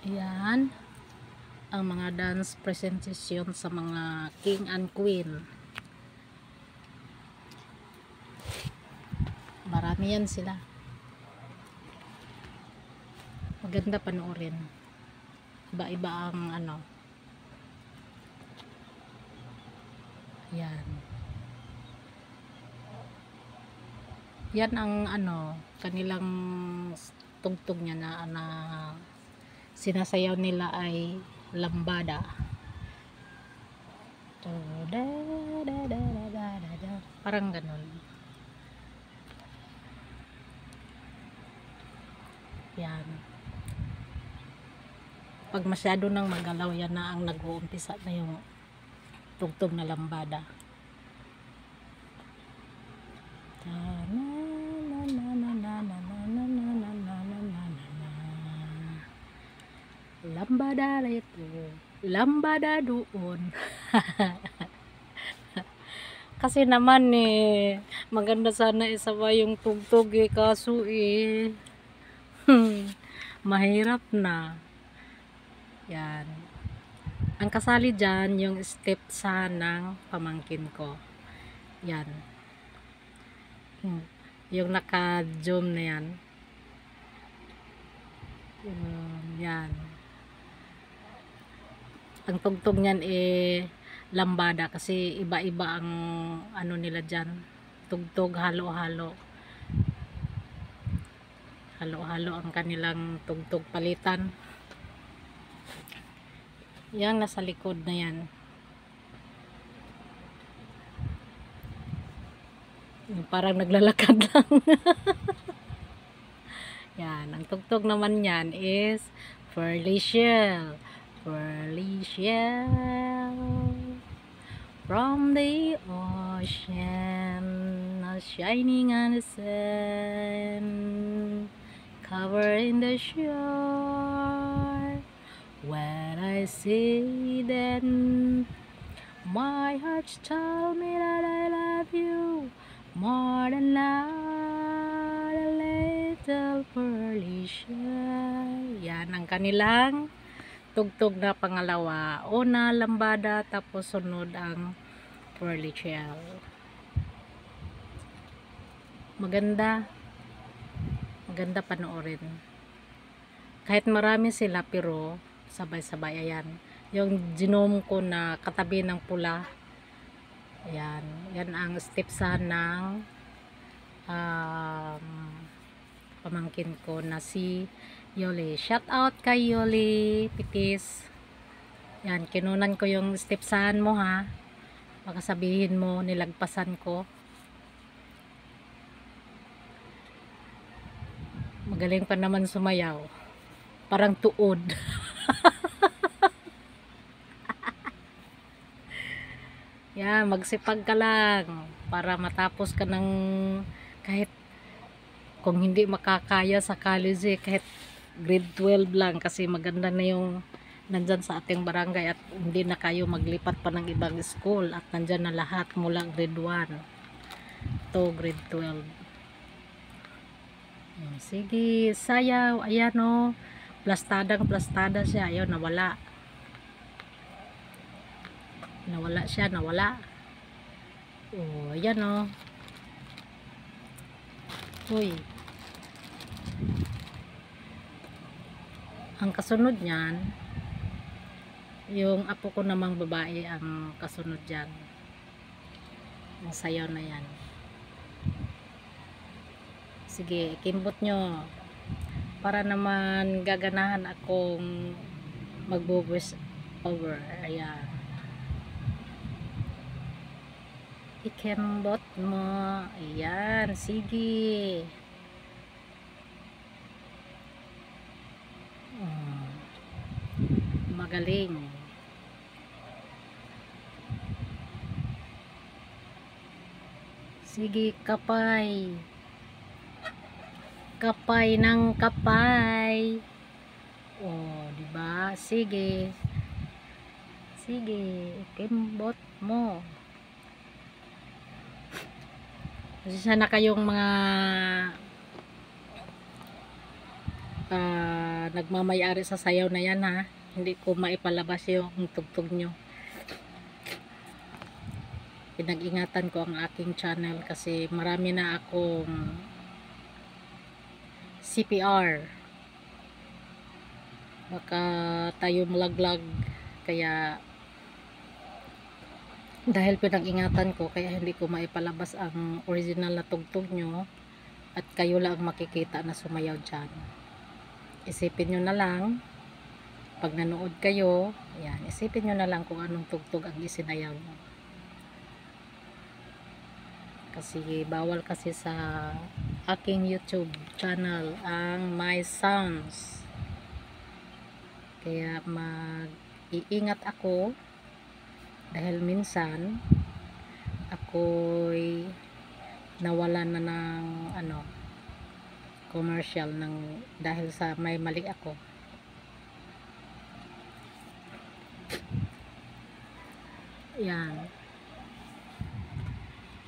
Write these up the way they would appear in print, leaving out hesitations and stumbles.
Ayan ang mga dance presentation sa mga king and queen. Marami yan sila. Maganda panoorin. Iba-iba ang ano. Yan. Yan ang ano, kanilang tugtog niya na sinasayaw nila ay lambada. Parang ganun. Yan. Pag masyado nang magalaw, yan na ang nag-uumpisa na yung tugtog na lambada. Lambada rito, lambada doon. Kasi naman maganda sana isaba yung tugtog kaso mahirap na. Yan. Ang kasali dyan yung step sa ng pamangkin ko. Yan. Yung naka-zoom na yan. Yan. Ang tugtog niyan lambada kasi iba-iba ang ano nila dyan. Tugtog halo-halo. Halo-halo ang kanilang tugtog palitan. Yang nasa likod na yan. Yung parang naglalakad lang. Yan. Ang tugtog naman yan is Pearly Shell. Pearly shell from the ocean, shining on the sand, covering the shore. When I see them, my heart tells me that I love you more than not a little pearly shell. Yan ang kanilang tugtog na pangalawa. Una, lambada, tapos sunod ang pearly shell. Maganda. Maganda panoorin. Kahit marami sila, pero sabay-sabay. Ayan. Yung genome ko na katabi ng pula. Ayan. Yan ang stepsa ng pamangkin ko na si Yoli. Shout out kay Yoli Pitis. Yan, kinunan ko yung stepsahan mo ha. Baka sabihin mo nilagpasan ko. Magaling pa naman sumayaw. Parang tuod. Yan, magsipag ka lang para matapos ka ng kahit kung hindi makakaya sa college kahit grade 12 lang kasi maganda na yung nandyan sa ating barangay at hindi na kayo maglipat pa ng ibang school at nandyan na lahat mula grade 1 to grade 12. Sige, sayaw. Ayan o, plastadang-plastada siya. Ayaw, nawala. Nawala siya, nawala. O, ayan o. Uy. Ang kasunod niyan, yung apo ko namang babae ang kasunod dyan. Ang sayaw na yan. Sige, kimbot nyo. Para naman gaganahan akong mag-voice over. Ayan. Ikimbot mo. Ayan, sige. Magaling. Sige, kapay. Kapay ng kapay. Oh, di ba? Sige. Sige, kimbot mo. Kasi sana kayong mga nagmamayari sa sayaw na yan ha. Hindi ko maipalabas yung tugtog nyo. Pinag-ingatan ko ang aking channel kasi marami na akong CPR. Baka tayo malaglag, kaya dahil pinag-ingatan ko, kaya hindi ko maipalabas ang original na tugtog nyo at kayo lang makikita na sumayaw dyan. Isipin nyo na lang pag nanood kayo, yan, isipin nyo na lang kung anong tugtog ang isinayaw nyo. Kasi bawal kasi sa aking YouTube channel ang my sounds. Kaya mag-iingat ako dahil minsan ako'y nawalan na ng commercial dahil sa may mali ako. Yan.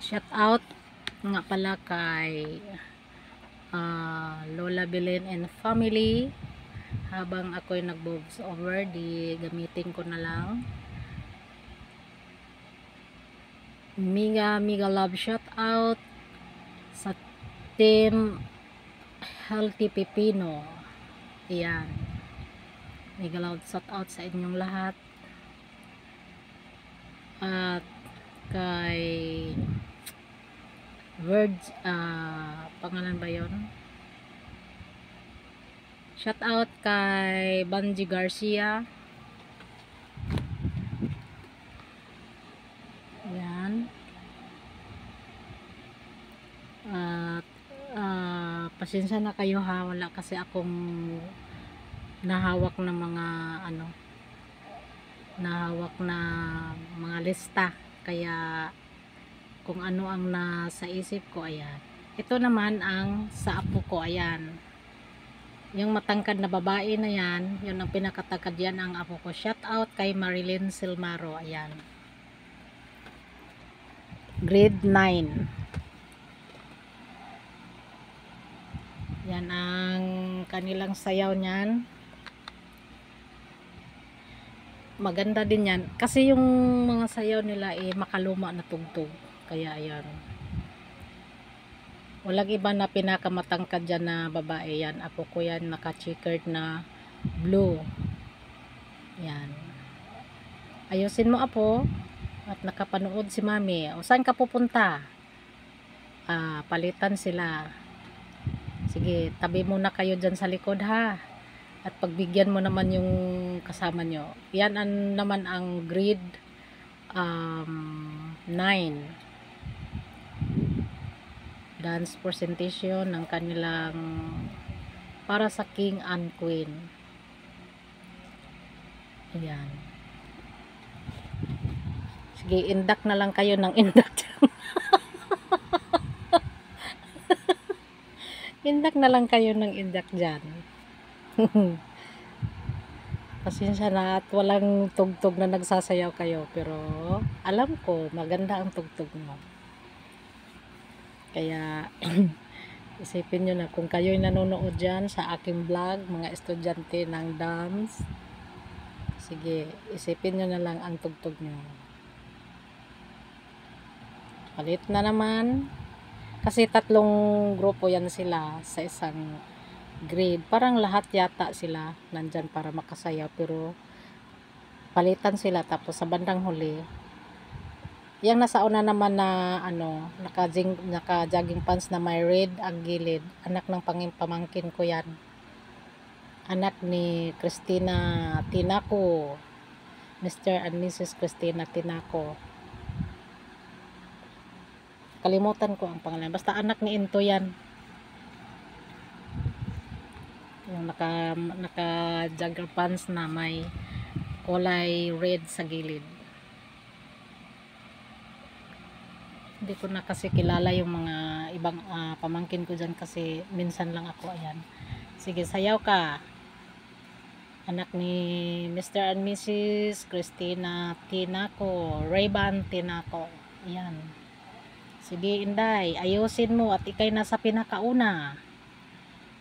Shout out nga pala kay Lola Belen and family. Habang ako'y nag-voice over, di gamitin ko na lang. Mega love shout out sa team Healthy Pipino. Ayan. Mega love shout out sa inyong lahat. At kay pangalan ba yon? Shout out kay Banji Garcia. Ayan. At pasensya na kayo ha, wala kasi akong nahawak na mga nahawak na mga lista, kaya kung ano ang nasa isip ko, ayan. Ito naman ang sa apo ko, ayan. Yung matangkad na babae na yan, yun ang pinakatakad yan ang apo ko. Shout out kay Marilyn Silmaro, ayan. Grade 9. Yan ang kanilang sayaw niyan. Maganda din yan kasi yung mga sayaw nila makaluma na tugtog, kaya ayan, walang iba na pinakamatangkad dyan na babae, yan apo ko yan, naka-checkered na blue. Yan, ayusin mo apo, at nakapanood si mami. O saan ka pupunta? Palitan sila. Sige, tabi muna kayo dyan sa likod ha. At pagbigyan mo naman yung kasama nyo. Yan naman ang grade 9. Dance presentation ng kanilang para sa King and Queen. Ayan. Sige, indak na lang kayo ng indak. Indak na lang kayo ng indak dyan. Pasensya na at walang tugtog na nagsasayaw kayo, pero alam ko maganda ang tugtog mo. Kaya isipin nyo na kung kayo'y nanonood dyan sa aking vlog, mga estudyante ng dance, sige, isipin nyo na lang ang tugtog nyo. Palit na naman kasi 3 grupo yan sila sa isang grade, parang lahat yata sila nandyan para makasayaw, pero palitan sila. Tapos sa bandang huli, yung nasa una naman na naka-jogging pants na may red ang gilid, anak ng pamangkin ko yan, anak ni Christina Tinaco, Mr. and Mrs. Christina Tinaco, kalimutan ko ang pangalan, basta anak ni Into yan, yung naka jogger pants na may kulay red sa gilid. Hindi ko na kasi kilala yung mga ibang pamangkin ko dyan kasi minsan lang ako. Ayan, sige, sayaw ka, anak ni Mr. and Mrs. Christina Tinaco, Ray-Ban Tinaco. Ayan, sige Inday, ayusin mo at ikay nasa pinakauna.